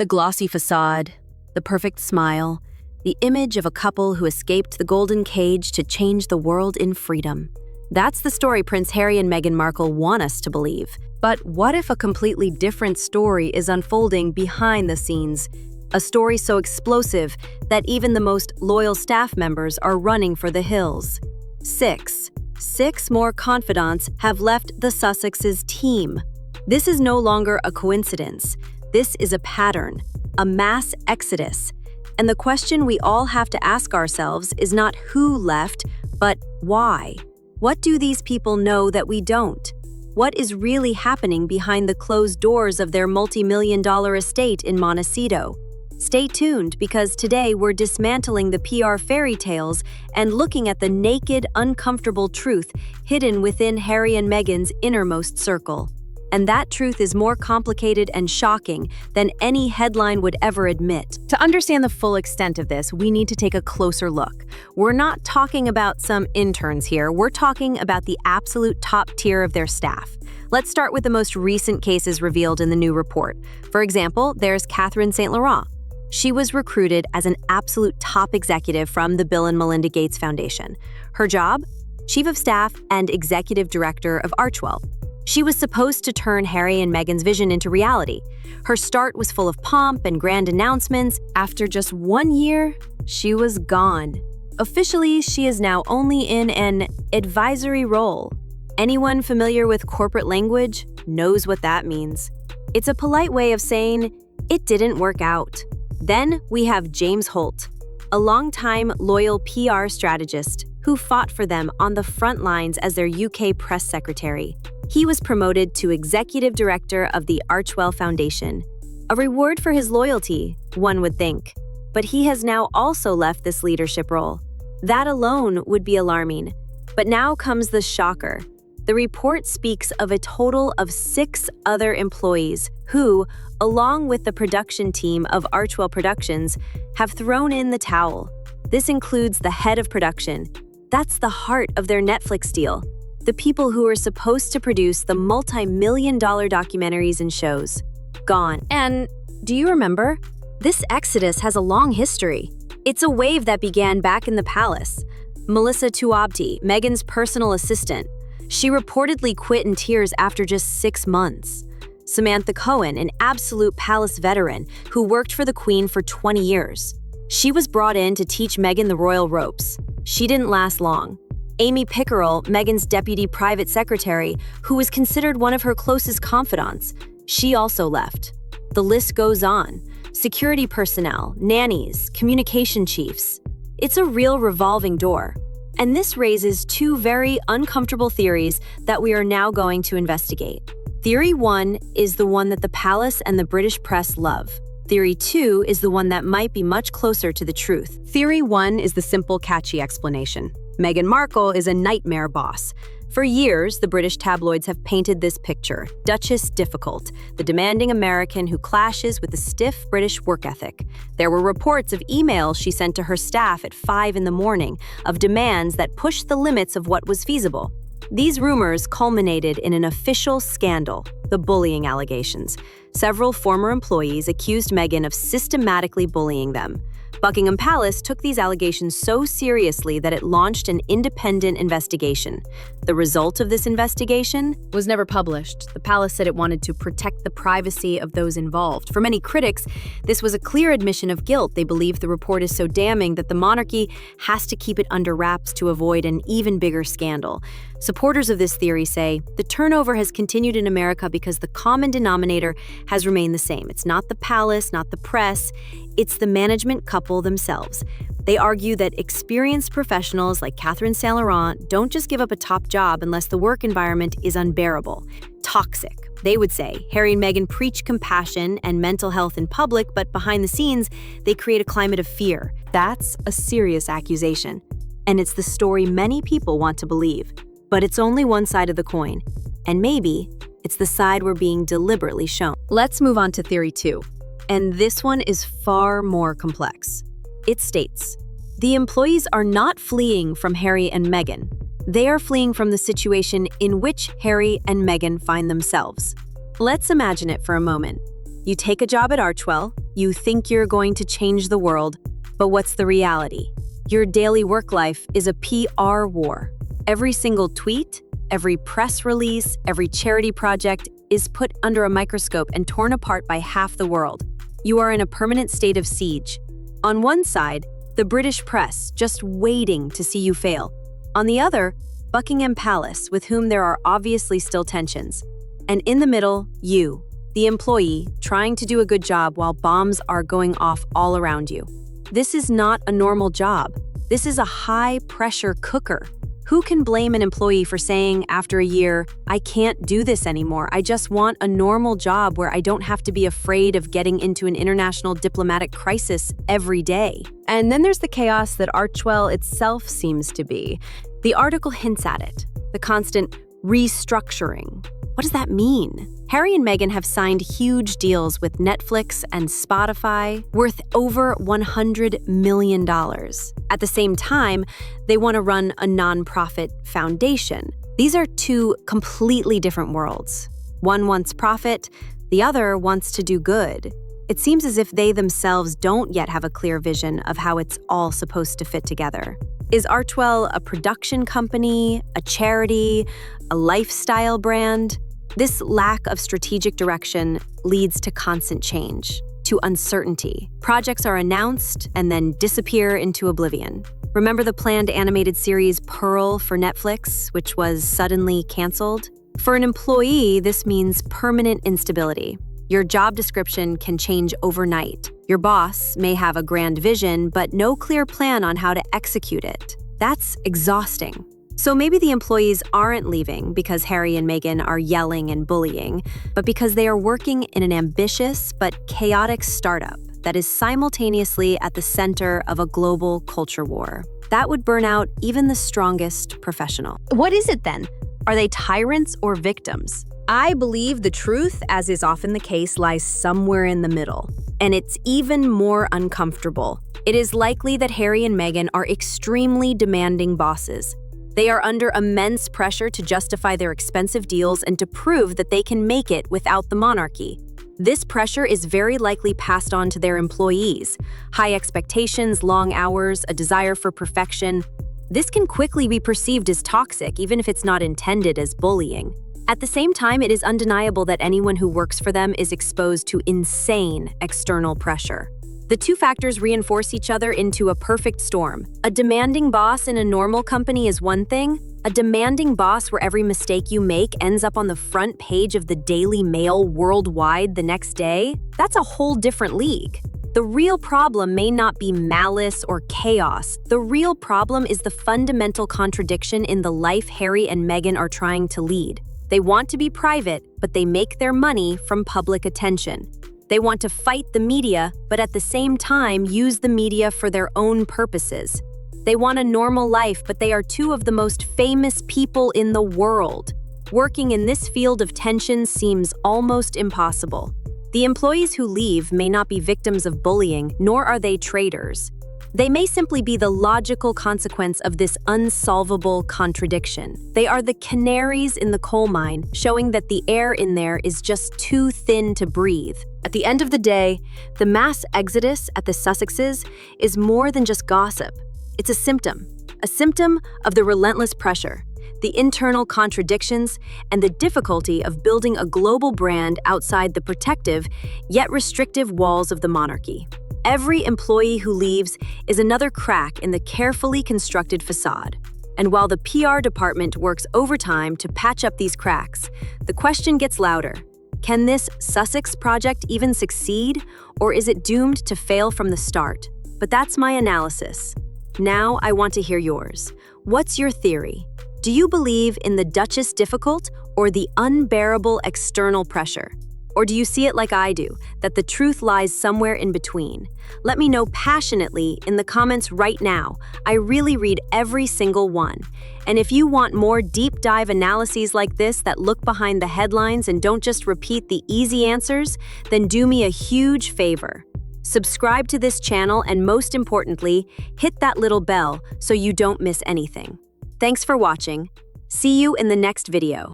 The glossy facade, the perfect smile, the image of a couple who escaped the golden cage to change the world in freedom. That's the story Prince Harry and Meghan Markle want us to believe. But what if a completely different story is unfolding behind the scenes? A story so explosive that even the most loyal staff members are running for the hills. Six more confidants have left the Sussexes team. This is no longer a coincidence. This is a pattern, a mass exodus. And the question we all have to ask ourselves is not who left, but why? What do these people know that we don't? What is really happening behind the closed doors of their multi-million-dollar estate in Montecito? Stay tuned, because today we're dismantling the PR fairy tales and looking at the naked, uncomfortable truth hidden within Harry and Meghan's innermost circle. And that truth is more complicated and shocking than any headline would ever admit. To understand the full extent of this, we need to take a closer look. We're not talking about some interns here. We're talking about the absolute top tier of their staff. Let's start with the most recent cases revealed in the new report. For example, there's Catherine St. Laurent. She was recruited as an absolute top executive from the Bill and Melinda Gates Foundation. Her job? Chief of Staff and Executive Director of Archewell. She was supposed to turn Harry and Meghan's vision into reality. Her start was full of pomp and grand announcements. After just 1 year, she was gone. Officially, she is now only in an advisory role. Anyone familiar with corporate language knows what that means. It's a polite way of saying, it didn't work out. Then we have James Holt, a longtime loyal PR strategist who fought for them on the front lines as their UK press secretary. He was promoted to executive director of the Archewell Foundation. A reward for his loyalty, one would think. But he has now also left this leadership role. That alone would be alarming. But now comes the shocker. The report speaks of a total of 6 other employees who, along with the production team of Archewell Productions, have thrown in the towel. This includes the head of production. That's the heart of their Netflix deal. The people who are supposed to produce the multi-million-dollar documentaries and shows. Gone. And do you remember? This exodus has a long history. It's a wave that began back in the palace. Melissa Tuabti, Meghan's personal assistant. She reportedly quit in tears after just 6 months. Samantha Cohen, an absolute palace veteran who worked for the Queen for 20 years. She was brought in to teach Meghan the royal ropes. She didn't last long. Amy Pickerel, Meghan's deputy private secretary, who was considered one of her closest confidants, she also left. The list goes on. Security personnel, nannies, communication chiefs. It's a real revolving door. And this raises 2 very uncomfortable theories that we are now going to investigate. Theory 1 is the one that the palace and the British press love. Theory 2 is the one that might be much closer to the truth. Theory 1 is the simple, catchy explanation. Meghan Markle is a nightmare boss. For years, the British tabloids have painted this picture: Duchess difficult, the demanding American who clashes with the stiff British work ethic. There were reports of emails she sent to her staff at 5 in the morning of demands that pushed the limits of what was feasible. These rumors culminated in an official scandal, the bullying allegations. Several former employees accused Meghan of systematically bullying them. Buckingham Palace took these allegations so seriously that it launched an independent investigation. The result of this investigation was never published. The palace said it wanted to protect the privacy of those involved. For many critics, this was a clear admission of guilt. They believe the report is so damning that the monarchy has to keep it under wraps to avoid an even bigger scandal. Supporters of this theory say the turnover has continued in America because the common denominator has remained the same. It's not the palace, not the press, it's the management couple themselves. They argue that experienced professionals like Catherine St. Laurent don't just give up a top job unless the work environment is unbearable. Toxic. They would say Harry and Meghan preach compassion and mental health in public, but behind the scenes, they create a climate of fear. That's a serious accusation. And it's the story many people want to believe. But it's only one side of the coin. And maybe it's the side we're being deliberately shown. Let's move on to theory 2. And this one is far more complex. It states, the employees are not fleeing from Harry and Meghan. They are fleeing from the situation in which Harry and Meghan find themselves. Let's imagine it for a moment. You take a job at Archewell, You think you're going to change the world, but what's the reality? Your daily work life is a PR war. Every single tweet, every press release, every charity project is put under a microscope and torn apart by half the world. You are in a permanent state of siege. On one side, the British press, just waiting to see you fail. On the other, Buckingham Palace, with whom there are obviously still tensions. And in the middle, you, the employee, trying to do a good job while bombs are going off all around you. This is not a normal job. This is a high-pressure cooker. Who can blame an employee for saying after a year, I can't do this anymore, I just want a normal job where I don't have to be afraid of getting into an international diplomatic crisis every day? And then there's the chaos that Archewell itself seems to be. The article hints at it, the constant restructuring. What does that mean? Harry and Meghan have signed huge deals with Netflix and Spotify worth over $100 million. At the same time, they want to run a nonprofit foundation. These are two completely different worlds. One wants profit, the other wants to do good. It seems as if they themselves don't yet have a clear vision of how it's all supposed to fit together. Is Archewell a production company, a charity, a lifestyle brand? This lack of strategic direction leads to constant change, to uncertainty. Projects are announced and then disappear into oblivion. Remember the planned animated series Pearl for Netflix, which was suddenly canceled? For an employee, this means permanent instability. Your job description can change overnight. Your boss may have a grand vision, but no clear plan on how to execute it. That's exhausting. So maybe the employees aren't leaving because Harry and Meghan are yelling and bullying, but because they are working in an ambitious but chaotic startup that is simultaneously at the center of a global culture war. That would burn out even the strongest professional. What is it then? Are they tyrants or victims? I believe the truth, as is often the case, lies somewhere in the middle. And it's even more uncomfortable. It is likely that Harry and Meghan are extremely demanding bosses. They are under immense pressure to justify their expensive deals and to prove that they can make it without the monarchy. This pressure is very likely passed on to their employees. High expectations, long hours, a desire for perfection. This can quickly be perceived as toxic, even if it's not intended as bullying. At the same time, it is undeniable that anyone who works for them is exposed to insane external pressure. The two factors reinforce each other into a perfect storm. A demanding boss in a normal company is one thing. A demanding boss where every mistake you make ends up on the front page of the Daily Mail worldwide the next day, that's a whole different league. The real problem may not be malice or chaos. The real problem is the fundamental contradiction in the life Harry and Meghan are trying to lead. They want to be private, but they make their money from public attention. They want to fight the media, but at the same time use the media for their own purposes. They want a normal life, but they are two of the most famous people in the world. Working in this field of tension seems almost impossible. The employees who leave may not be victims of bullying, nor are they traitors. They may simply be the logical consequence of this unsolvable contradiction. They are the canaries in the coal mine, showing that the air in there is just too thin to breathe. At the end of the day, the mass exodus at the Sussexes is more than just gossip. It's a symptom of the relentless pressure, the internal contradictions, and the difficulty of building a global brand outside the protective, yet restrictive walls of the monarchy. Every employee who leaves is another crack in the carefully constructed facade. And while the PR department works overtime to patch up these cracks, the question gets louder. Can this Sussex project even succeed, or is it doomed to fail from the start? But that's my analysis. Now I want to hear yours. What's your theory? Do you believe in the Duchess difficult or the unbearable external pressure? Or do you see it like I do, that the truth lies somewhere in between? Let me know passionately in the comments right now. I really read every single one. And if you want more deep dive analyses like this that look behind the headlines and don't just repeat the easy answers, then do me a huge favor. Subscribe to this channel and most importantly, hit that little bell so you don't miss anything. Thanks for watching. See you in the next video.